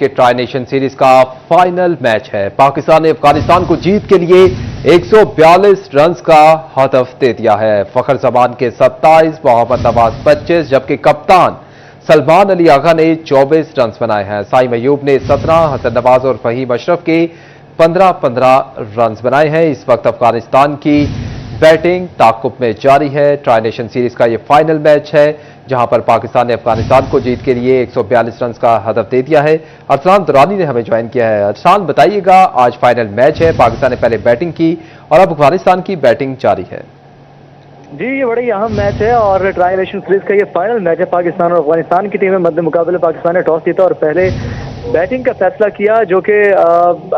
کہ try nation series کا final match ہے۔ پاکستان نے افغانستان کو جیت کے لیے 142 رنز کا ہدف دے دیا ہے۔ فخر زمان کے 27، محمد نواز 25، جبکہ کپتان سلمان علی آغا نے 24 رنز بنائے ہیں۔ سائم ایوب نے 17، حسن نواز اور فہیم اشرف کے 15 رنز بنائے ہیں۔ اس وقت افغانستان کی بیٹنگ تعاقب میں جاری ہے۔ ٹرائی نیشن سیریز کا یہ فائنل میچ ہے جہاں پر پاکستان نے افغانستان کو جیت کے لیے 142 رنز کا ہدف دے دیا ہے۔ ارسلان درانی نے ہمیں جوائن کیا ہے۔ ارسلان بتائیے گا، آج فائنل میچ ہے، پاکستان نے پہلے بیٹنگ کی اور اب افغانستان کی بیٹنگ جاری ہے۔ جی، یہ بڑی اہم میچ ہے اور ٹرائی نیشن سیریز کا یہ فائنل میچ ہے۔ پاکستان اور افغانستان کی ٹیمیں مد مقابلے پاکستان نے ٹاس جیتا اور پہلے بیٹنگ کا فیصلہ کیا، جو کہ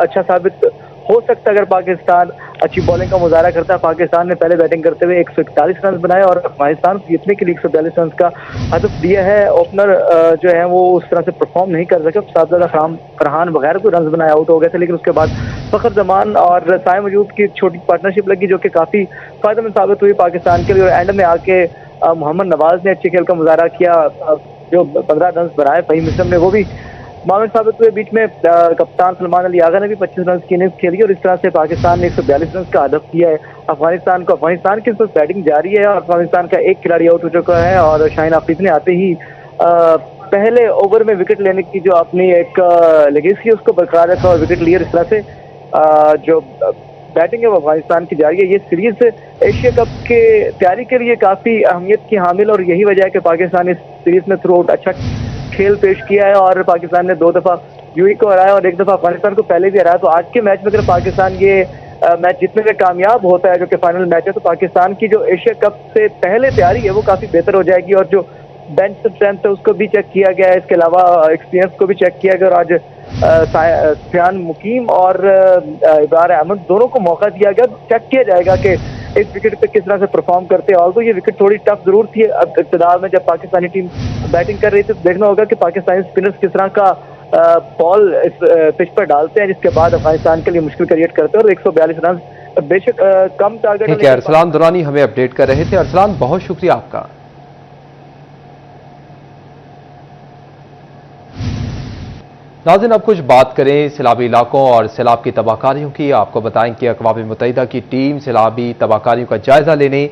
اچھا ثابت ہو سکتا ہے اگر پاکستان اچھی بالنگ کا مظاہرہ کرتا ہے۔ پاکستان نے پہلے بیٹنگ کرتے ہوئے 141 رنز بنائے اور افغانستان کو جیتنے کے لیے 142 رنز کا ہدف دیا ہے۔ اوپنر جو ہے وہ اس طرح سے پرفارم نہیں کر سکے، صاحبزادہ فرحان بغیر کوئی رنز بنائے آؤٹ ہو گئے تھے، لیکن اس کے بعد فخر زمان اور سائم ایوب کی چھوٹی پارٹنرشپ لگی جو کہ کافی فائدہ مند ثابت ہوئی پاکستان کے لیے، اور اینڈ میں آ کے محمد نواز نے اچھے کھیل کا مظاہرہ کیا، جو 15 رنز بنائے۔ فہیم اشرف نے وہ بھی معاون ثابت ہوئے۔ بیچ میں کپتان سلمان علی آغا نے بھی 25 رنز کی اننگز کھیلی اور اس طرح سے پاکستان نے 142 رنز کا ہدف کیا ہے افغانستان کو۔ افغانستان کی بیٹنگ جاری ہے اور افغانستان کا ایک کھلاڑی آؤٹ ہو چکا ہے اور شاہین آفریدی نے آتے ہی پہلے اوور میں وکٹ لینے کی جو اپنی ایک لیگیسی ہے اس کو برقرار رکھا اور وکٹ لیا۔ اس طرح سے جو بیٹنگ ہے وہ افغانستان کی جاری ہے۔ یہ سیریز ایشیا کپ کے تیاری کے لیے کافی اہمیت کی حامل اور یہی وجہ ہے کہ پاکستان نے اس سیریز میں تھرو آؤٹ اچھا کھیل پیش کیا ہے اور پاکستان نے 2 دفعہ یو اے کو ہرایا اور 1 دفعہ افغانستان کو پہلے بھی ہرایا۔ تو آج کے میچ میں اگر پاکستان یہ میچ جتنے میں کامیاب ہوتا ہے جو کہ فائنل میچ ہے، تو پاکستان کی جو ایشیا کپ سے پہلے تیاری ہے وہ کافی بہتر ہو جائے گی اور جو بینچ اسٹرینتھ ہے اس کو بھی چیک کیا گیا ہے، اس کے علاوہ ایکسپیرینس کو بھی چیک کیا گیا اور آج سفیان مقیم اور ابرار احمد دونوں کو موقع دیا گیا۔ چیک کیا جائے گا کہ اس وکٹ پہ کس طرح سے پرفارم کرتے ہیں۔ آلدو یہ وکٹ تھوڑی ٹف ضرور تھی اب ابتدا میں جب پاکستانی ٹیم بیٹنگ کر رہی تھی، تو دیکھنا ہوگا کہ پاکستانی اسپنرز کس طرح کا بال اس پچ پر ڈالتے ہیں، جس کے بعد افغانستان کے لیے مشکل کریٹ کرتے ہیں اور 142 رنز بے شک کم ٹارگٹ۔ ٹھیک ہے، ارسلان درانی ہمیں اپڈیٹ کر رہے تھے۔ ارسلان بہت شکریہ آپ کا۔ ناظرین، اب کچھ بات کریں سیلابی علاقوں اور سیلاب کی تباہ کاریوں کی۔ آپ کو بتائیں کہ اقوام متحدہ کی ٹیم سیلابی تباہ کاریوں کا جائزہ لینے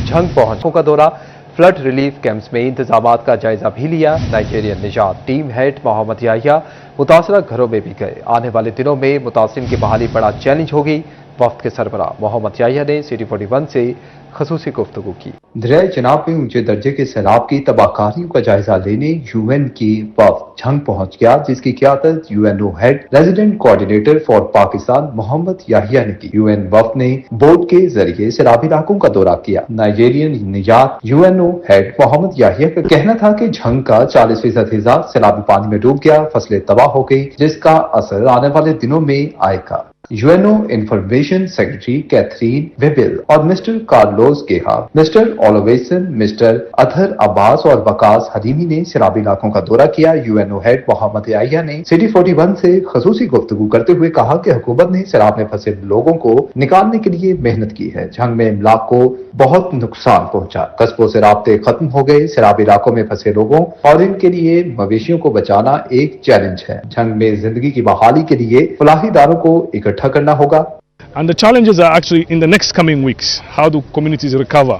جھنگ پہنچوں کا دورہ، فلڈ ریلیف کیمپس میں انتظامات کا جائزہ بھی لیا۔ نائجیرین نجات ٹیم ہیڈ محمد یحییٰ متاثرہ گھروں میں بھی گئے۔ آنے والے دنوں میں متاثرین کی بحالی بڑا چیلنج ہوگی۔ وفد کے سربراہ محمد یحییٰ نے سٹی 41 سے خصوصی گفتگو کی۔ دریائے چناب میں اونچے درجے کے سیلاب کی تباہ کاریوں کا جائزہ لینے یو این کی وفد جھنگ پہنچ گیا، جس کی قیادت U N O head resident coordinator for Pakistan Muhammad Yahya نے کی۔ یو این وفد نے بورڈ کے ذریعے سیلابی علاقوں کا دورہ کیا۔ نائجیرین نجات you N O head Muhammad یحییٰ کا کہنا تھا کہ جھنگ کا 40% حصہ سیلابی پانی میں ڈوب گیا، فصلیں تباہ ہو گئی، جس کا اثر آنے والے دنوں میں آئے گا۔ U N O information secretary Catherine Weibel اور mister Carlos Geha, mister Olavsen, mister Athar Abbas اور وقاص حلیمی نے سیلابی علاقوں کا دورہ کیا۔ U N O head Muhammad Yahya نے سٹی 41 سے خصوصی گفتگو کرتے ہوئے کہا کہ حکومت نے سیلاب میں پھنسے لوگوں کو نکالنے کے لیے محنت کی ہے۔ جھنگ میں املاک کو بہت نقصان پہنچا، قصبوں سے رابطے ختم ہو گئے۔ سیلابی علاقوں میں پھنسے لوگوں اور ان کے لیے مویشیوں کو بچانا ایک چیلنج ہے۔ جھنگ میں زندگی کی بحالی کے لیے فلاحی اداروں کو اکٹھا کرنا ہوگا۔ And the challenges are actually in the next coming weeks. How do communities recover?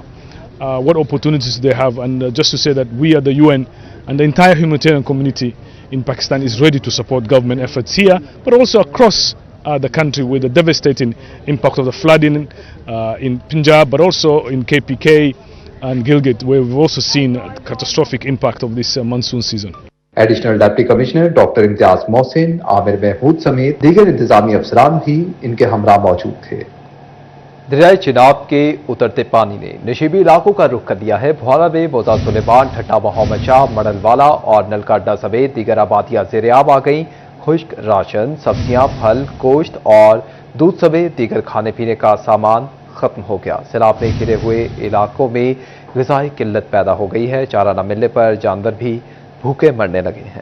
What opportunities they have? And just to say that we at the UN and the entire humanitarian community in Pakistan is ready to support government efforts here, but also across the country with the devastating impact of the flooding in Punjab, but also in KPK and Gilgit, where we've also seen a catastrophic impact of this monsoon season. Additional deputy commissioner doctor امتیاز محسن، عامر محمود سمیت دیگر انتظامی افسران بھی ان کے ہمراہ موجود تھے۔ دریائے چناب کے اترتے پانی نے نشیبی علاقوں کا رخ کر لیا ہے۔ بھوارا میں موزہ سلیمان، ٹھٹا محمد شاہ، مڈل والا اور نلکا اڈا سمیت دیگر آبادیاں زیر آب آ گئیں۔ خشک راشن، سبزیاں، پھل، گوشت اور دودھ سمیت دیگر کھانے پینے کا سامان ختم ہو گیا۔ سیلاب میں گھرے ہوئے علاقوں میں غذائی قلت پیدا ہو گئی ہے۔ چارہ نہ ملنے پر جانور بھی بھوکے مرنے لگے ہیں۔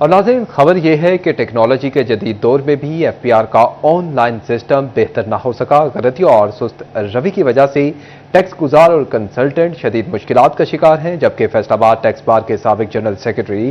اور ناظرین خبر یہ ہے کہ ٹیکنالوجی کے جدید دور میں بھی FPR کا آن لائن سسٹم بہتر نہ ہو سکا۔ غلطیوں اور سست روی کی وجہ سے ٹیکس گزار اور کنسلٹنٹ شدید مشکلات کا شکار ہیں، جبکہ فیصل آباد ٹیکس بار کے سابق جنرل سیکرٹری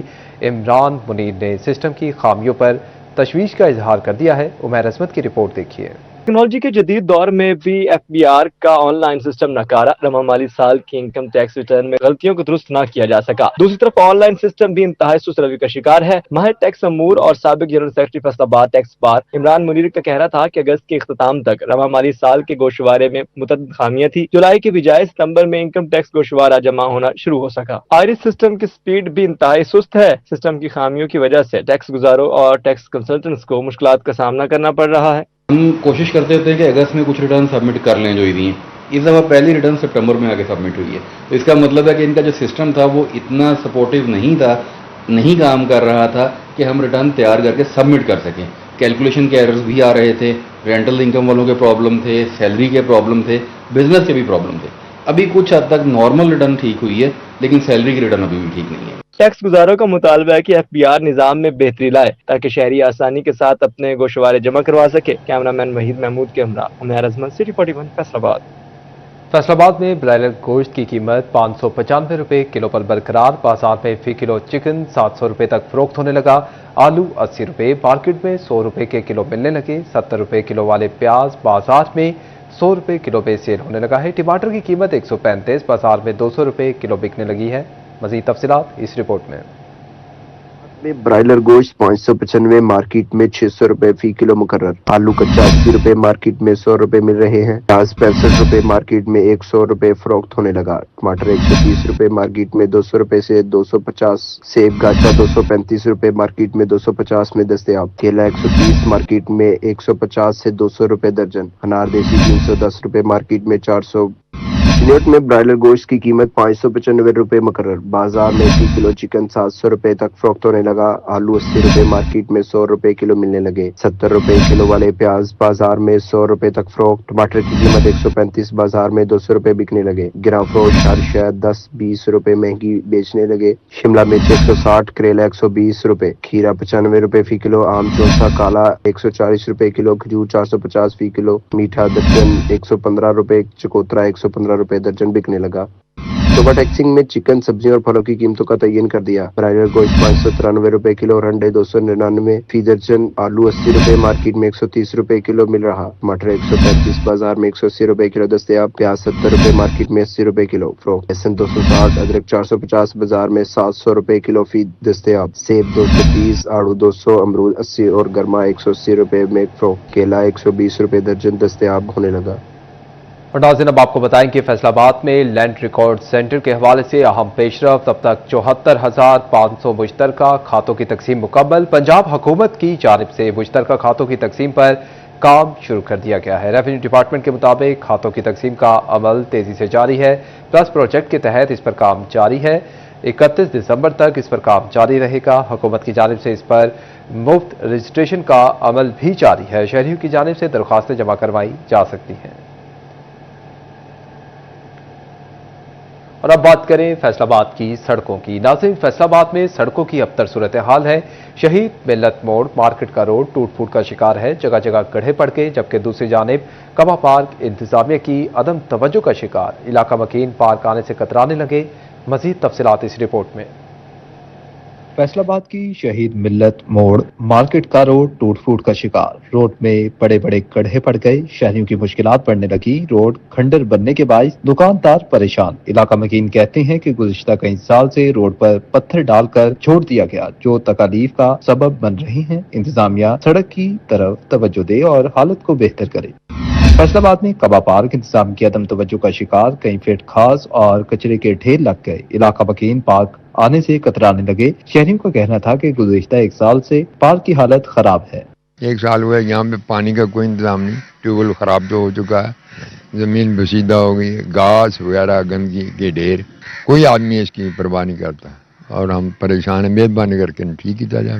عمران منیر نے سسٹم کی خامیوں پر تشویش کا اظہار کر دیا ہے۔ عمیر عصمت کی رپورٹ دیکھیے۔ ٹیکنالوجی کے جدید دور میں بھی FPR کا آن لائن سسٹم ناکارہ، رواں مالی سال کی انکم ٹیکس ریٹرن میں غلطیوں کو درست نہ کیا جا سکا۔ دوسری طرف آن لائن سسٹم بھی انتہائی سست روی کا شکار ہے۔ ماہر ٹیکس امور اور سابق جنرل سیکرٹری فیصل آباد ٹیکس بار عمران منیر کا کہنا تھا کہ اگست کے اختتام تک رواں مالی سال کے گوشوارے میں متعدد خامیاں تھیں۔ جولائی کی بجائے ستمبر میں انکم ٹیکس گوشوارہ جمع ہونا شروع ہو سکا۔ آئرس سسٹم کی سپیڈ بھی انتہائی سست ہے۔ سسٹم کی خامیوں کی وجہ سے ٹیکس گزاروں اور ٹیکس کنسلٹنٹس کو مشکلات کا سامنا کرنا پڑ رہا ہے۔ ہم کوشش کرتے ہوتے ہیں کہ اگست میں کچھ ریٹرن سبمٹ کر لیں جو دی ہیں، اس دفعہ پہلی ریٹرن سپٹمبر میں آگے سبمٹ ہوئی ہے، تو اس کا مطلب ہے کہ ان کا جو سسٹم تھا وہ اتنا سپورٹیو نہیں تھا، نہیں کام کر رہا تھا کہ ہم ریٹرن تیار کر کے سبمٹ کر سکیں۔ کیلکولیشن کے ایررز بھی آ رہے تھے، رینٹل انکم والوں کے پرابلم تھے، سیلری کے پرابلم تھے، بزنس کے بھی پرابلم تھے۔ ابھی کچھ حد تک نارمل ریٹرن ٹھیک ہوئی ہے، لیکن سیلری کی ریٹرن ابھی بھی ٹھیک نہیں ہے۔ ٹیکس گزاروں کا مطالبہ ہے کہ FPR نظام میں بہتری لائے تاکہ شہری آسانی کے ساتھ اپنے گوشوارے جمع کروا سکے۔ کیمرہ مین وحید محمود کے ہمراہ عمیر عظمت، سٹی 41 فیصل آباد۔ فیصل آباد میں برائلر گوشت کی قیمت 595 روپے کلو پر برقرار، بازار میں فی کلو چکن 700 روپے تک فروخت ہونے لگا۔ آلو 80 روپے، مارکیٹ میں 100 روپے کے کلو ملنے لگے۔ 70 روپے کلو والے پیاز بازار میں 100 روپے کلو پہ سیل ہونے لگا ہے۔ ٹماٹر کی قیمت 135، بازار میں 200 روپے کلو بکنے لگی ہے۔ مزید تفصیلات اس رپورٹ میں۔ برائلر گوشت 595، مارکیٹ میں 600 روپے فی کلو مقرر۔ آلو کچا 80 روپے، مارکیٹ میں 100 روپے مل رہے ہیں۔ پیاز 65 روپے، مارکیٹ میں 100 روپے فروخت ہونے لگا۔ ٹماٹر 130 روپے، مارکیٹ میں 200 روپے سے 250۔ سیب گاچا 235 روپے، مارکیٹ میں 250 میں دستیاب۔ کیلا 130، مارکیٹ میں 150 سے 200 روپے درجن۔ انار دیسی 310 روپے، مارکیٹ میں 400۔ چنوٹ میں برائلر گوشت کی قیمت 595 روپے مقرر، بازار میں فی کلو چکن 700 روپے تک فروخت ہونے لگا۔ آلو 80 روپے، مارکیٹ میں 100 روپے کلو ملنے لگے۔ 70 روپے کلو والے پیاز بازار میں 100 روپے تک فروخت۔ ٹماٹر کی قیمت 135، بازار میں 200 روپے بکنے لگے۔ گراں فروش ہر شے 10-20 روپے مہنگی بیچنے لگے۔ شملہ مرچ 160، کریلا 120 روپے، کھیرا 95 روپے فی کلو، آم چونسا کالا 140 روپے کلو، کھجور 450 فی کلو، میٹھا درجن 115 روپے، چکوترا 115 روپے درجن بکنے لگا۔ صوبہ ٹیکسنگ میں چکن، سبزیوں اور پھلوں کی قیمتوں کا تعین کر دیا۔ برائلر گوشت 593 روپے کلو اور انڈے 299 فی درجن۔ آلو 80 روپے، مارکیٹ میں 130 روپے کلو مل رہا۔ ٹماٹر 135، بازار میں 180 روپے کلو دستیاب۔ پیاز 70 روپے، مارکیٹ میں 80 روپے کلو فروخت۔ لہسن 260، ادرک 450، بازار میں 700 روپے کلو فی دستیاب۔ سیب 230، آڑو 200، امرود 80 اور گرما 180 روپے میں فروخت۔ کیلا 120 روپے درجن دستیاب ہونے لگا۔ اور ناظرین اب آپ کو بتائیں کہ فیصل آباد میں لینڈ ریکارڈ سینٹر کے حوالے سے اہم پیش رفت، اب تک 74,500 مشترکہ کھاتوں کی تقسیم مکمل۔ پنجاب حکومت کی جانب سے مشترکہ کھاتوں کی تقسیم پر کام شروع کر دیا گیا ہے۔ ریونیو ڈپارٹمنٹ کے مطابق کھاتوں کی تقسیم کا عمل تیزی سے جاری ہے، پلس پروجیکٹ کے تحت اس پر کام جاری ہے۔ 31 دسمبر تک اس پر کام جاری رہے گا۔ حکومت کی جانب سے اس پر مفت رجسٹریشن کا عمل بھی جاری ہے۔ شہریوں کی جانب سے درخواستیں جمع کروائی جا سکتی ہیں۔ اور اب بات کریں فیصل آباد کی سڑکوں کی۔ ناظرین فیصل آباد میں سڑکوں کی ابتر صورتحال ہے۔ شہید ملت موڑ مارکیٹ کا روڈ ٹوٹ پھوٹ کا شکار ہے، جگہ جگہ گڑھے پڑ گئے، جبکہ دوسری جانب کبا پارک انتظامیہ کی عدم توجہ کا شکار۔ علاقہ مکین پارک آنے سے کترانے لگے۔ مزید تفصیلات اس رپورٹ میں۔ فیصل آباد کی شہید ملت موڑ مارکیٹ کا روڈ ٹوٹ پھوٹ کا شکار۔ روڈ میں بڑے بڑے گڑھے پڑ گئے، شہریوں کی مشکلات بڑھنے لگی۔ روڈ کھنڈر بننے کے باعث دکاندار پریشان۔ علاقہ مکین کہتے ہیں کہ گزشتہ کئی سال سے روڈ پر پتھر ڈال کر چھوڑ دیا گیا، جو تکالیف کا سبب بن رہی ہیں۔ انتظامیہ سڑک کی طرف توجہ دے اور حالت کو بہتر کرے۔ فیصل آباد میں کبا پارک انتظام کی عدم توجہ کا شکار، کئی فٹ خاص اور کچرے کے ڈھیر لگ گئے۔ علاقہ مکین پارک آنے سے کترانے لگے۔ شہریوں کا کہنا تھا کہ گزشتہ ایک سال سے پارک کی حالت خراب ہے۔ ایک سال ہوا ہے یہاں پہ پانی کا کوئی انتظام نہیں، ٹیوب ویل خراب تو ہو چکا ہے، زمین بسیدہ ہو گئی، گھاس وغیرہ گندگی کے ڈھیر، کوئی آدمی اس کی پرواہ نہیں کرتا اور ہم پریشان ہیں۔ مہربانی کر کے ٹھیک کیا جائے۔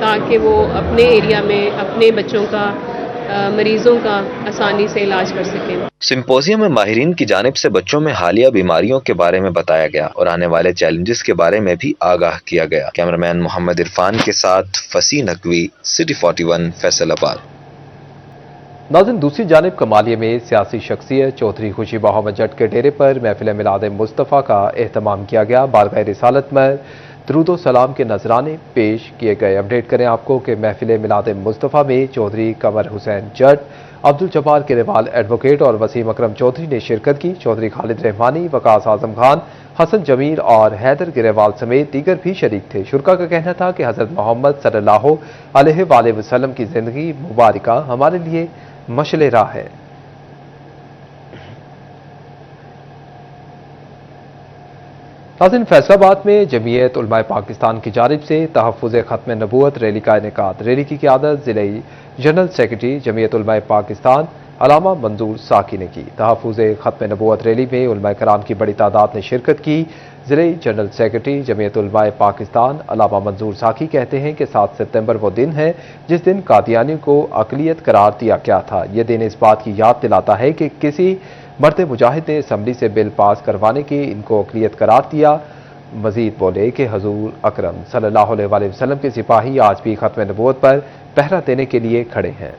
تاکہ وہ اپنے ایریا میں اپنے بچوں کا مریضوں کا آسانی سے علاج کر سکیں۔ سمپوزیم میں ماہرین کی جانب سے بچوں میں حالیہ بیماریوں کے بارے میں بتایا گیا اور آنے والے چیلنجز کے بارے میں بھی آگاہ کیا گیا۔ کیمرامین محمد عرفان کے ساتھ فصیح نقوی، سٹی 41 فیصل آباد۔ ناظرین، دوسری جانب کمالیہ میں سیاسی شخصیت چودھری خوشی محمد جٹ کے ڈیرے پر محفل میلاد مصطفیٰ کا اہتمام کیا گیا۔ بارگاہ رسالت میں درود و سلام کے نذرانے پیش کیے گئے۔ اپڈیٹ کریں آپ کو کہ محفل میلاد مصطفیٰ میں چودھری قمر حسین جٹ، عبدالجبار کیریوال ایڈوکیٹ اور وسیم اکرم چودھری نے شرکت کی۔ چودھری خالد رحمانی، وقاص اعظم خان، حسن جمیل اور حیدر گریوال سمیت دیگر بھی شریک تھے۔ شرکا کا کہنا تھا کہ حضرت محمد صلی اللہ علیہ وآلہ وسلم کی زندگی مبارکہ ہمارے لیے مشعل راہ ہے۔ ناظرین، فیصل آباد میں جمعیت علماء پاکستان کی جانب سے تحفظ ختم نبوت ریلی کا انعقاد۔ ریلی کی قیادت ضلعی جنرل سیکرٹری جمعیت علماء پاکستان علامہ منظور ساکی نے کی۔ تحفظ ختم نبوت ریلی میں علماء کرام کی بڑی تعداد نے شرکت کی۔ ضلعی جنرل سیکرٹری جمعیت علماء پاکستان علامہ منظور ساکی کہتے ہیں کہ 7 ستمبر وہ دن ہے جس دن قادیانیوں کو اقلیت قرار دیا گیا تھا۔ یہ دن اس بات کی یاد دلاتا ہے کہ کسی مرد مجاہد نے اسمبلی سے بل پاس کروانے کے ان کو اقلیت قرار دیا۔ مزید بولے کہ حضور اکرم صلی اللہ علیہ وآلہ وسلم کے سپاہی آج بھی ختم نبوت پر پہرا دینے کے لیے کھڑے ہیں۔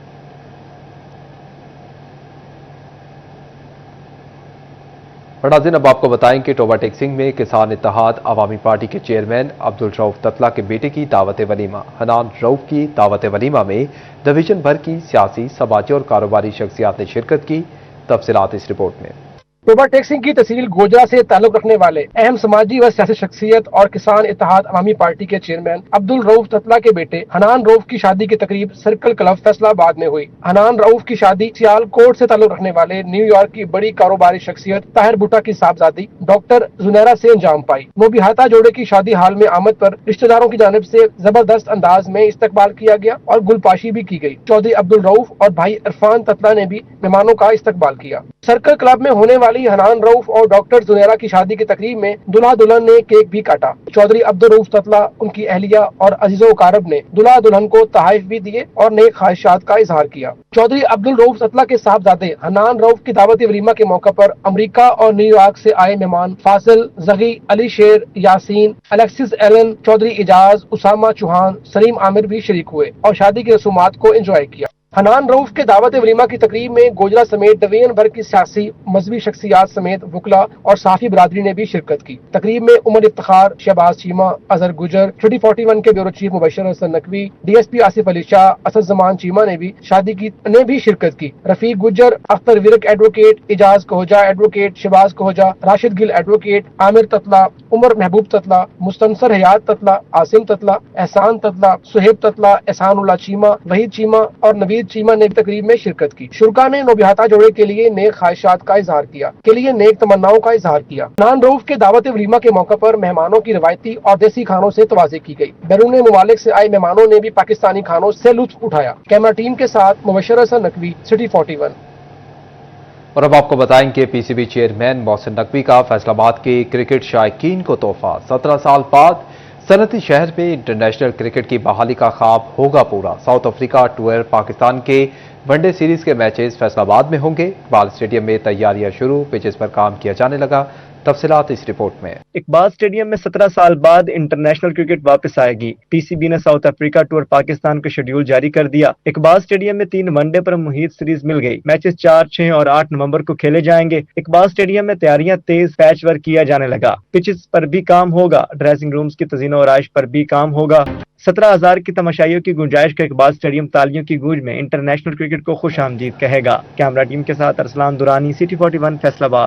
ناظرین، اب آپ کو بتائیں کہ ٹوبہ ٹیکسنگ میں کسان اتحاد عوامی پارٹی کے چیئرمین عبدالرؤف تتلہ کے بیٹے کی دعوت ولیمہ۔ حنان رؤف کی دعوت ولیمہ میں ڈویژن بھر کی سیاسی، سماجی اور کاروباری شخصیات نے شرکت کی۔ تفصیلات اس رپورٹ میں۔ ٹوبہ ٹیکسنگ کی تحصیل گوجرا سے تعلق رکھنے والے اہم سماجی و سیاسی شخصیت اور کسان اتحاد عوامی پارٹی کے چیئرمین عبدالرؤف تتلہ کے بیٹے حنان رؤف کی شادی کی تقریب سرکل کلب فیصل آباد میں ہوئی۔ حنان رؤف کی شادی سیال کوٹ سے تعلق رکھنے والے نیو یارک کی بڑی کاروباری شخصیت طاہر بھٹا کی صاحبزادی ڈاکٹر زنیرہ سے انجام پائی۔ نوبہاتا جوڑے کی شادی حال میں آمد پر رشتہ داروں کی جانب سے زبردست انداز میں استقبال کیا گیا اور گل پاشی بھی کی گئی۔ چودھری عبدالرؤف اور بھائی عرفان تتلہ نے بھی مہمانوں کا استقبال کیا۔ سرکل کلب میں ہونے والی حنان رؤف اور ڈاکٹر زنیرہ کی شادی کی تقریب میں دلہا دلہن نے کیک بھی کاٹا۔ چودھری عبدالرؤف تتلہ، ان کی اہلیہ اور عزیز و اقارب نے دلہا دلہن کو تحائف بھی دیے اور نیک خواہشات کا اظہار کیا۔ چودھری عبدالرؤف تتلہ کے صاحبزادے حنان رؤف کی دعوت ولیمہ کے موقع پر امریکہ اور نیو یارک سے آئے مہمان فاصل، زغی، علی شیر، یاسین، الیکسس ایلن، چودھری اعجاز، اسامہ چوہان، سلیم عامر بھی شریک ہوئے اور شادی کی رسومات کو انجوائے کیا۔ حنان رؤف کے دعوت ولیمہ کی تقریب میں گوجرا سمیت ڈویژن بھر کی سیاسی، مذہبی شخصیات سمیت وکلاء اور صحافی برادری نے بھی شرکت کی۔ تقریب میں عمر افتخار، شہباز چیمہ، اظہر گجر، سٹی 41 کے bureau chief Mubashir Hassan Naqvi, D S P Asif Ali Shah, Asad Zaman Cheema نے بھی شرکت کی۔ Rafiq Gujjar, Akhtar Virk advocate, Ijaz Khoja advocate, Shahbaz Khoja, Rashid Gill advocate, Amir Tatla, Umar Mehboob Tatla, Mustansir حیات تتلہ، عاصم تتلہ، احسان تتلہ، سہیب تتلہ، احسان اللہ چیمہ، وحید چیمہ اور نوید چیمہ نے تقریب میں شرکت کی۔ شرکا نے نوبہاتا جوڑے کے لیے نیک خواہشات کا اظہار کیا، نیک تمناؤں کا اظہار کیا۔ حنان رؤف کے دعوت ولیمہ کے موقع پر مہمانوں کی روایتی اور دیسی کھانوں سے توازی کی گئی۔ بیرون ممالک سے آئے مہمانوں نے بھی پاکستانی کھانوں سے لطف اٹھایا۔ کیمرہ ٹیم کے ساتھ مبشر حسن نقوی، سٹی 41۔ اور اب آپ کو بتائیں کہ پی C B chairman Mohsin Naqvi کا فیصل آباد کے کرکٹ شائقین کو تحفہ۔ 17 سال بعد صنعتی شہر میں انٹرنیشنل کرکٹ کی بحالی کا خواب ہوگا پورا۔ ساؤتھ افریقہ ٹور پاکستان کے ون ڈے سیریز کے میچز فیصل آباد میں ہوں گے۔ اقبال اسٹیڈیم میں تیاریاں شروع، پچز پر کام کیا جانے لگا۔ تفصیلات اس رپورٹ میں۔ اقبال اسٹیڈیم میں 17 سال بعد انٹرنیشنل کرکٹ واپس آئے گی۔ پی سی بی نے ساؤتھ افریقہ ٹور پاکستان کا شیڈیول جاری کر دیا۔ اقبال اسٹیڈیم میں 3 ون ڈے پر محیط سیریز مل گئی۔ میچز 4، 6 اور 8 نومبر کو کھیلے جائیں گے۔ اقبال اسٹیڈیم میں تیاریاں تیز، پیچ ورک کیا جانے لگا۔ پچز پر بھی کام ہوگا، ڈریسنگ رومز کی تزئین و آرائش پر بھی کام ہوگا۔ 17,000 کی تماشائیوں کی گنجائش کا اقبال اسٹیڈیم تالیوں کی گونج میں انٹرنیشنل کرکٹ کو خوش آمدید کہے گا۔ کیمرہ ٹیم کے ساتھ ارسلان دورانی، سٹی 41 فیصل آباد۔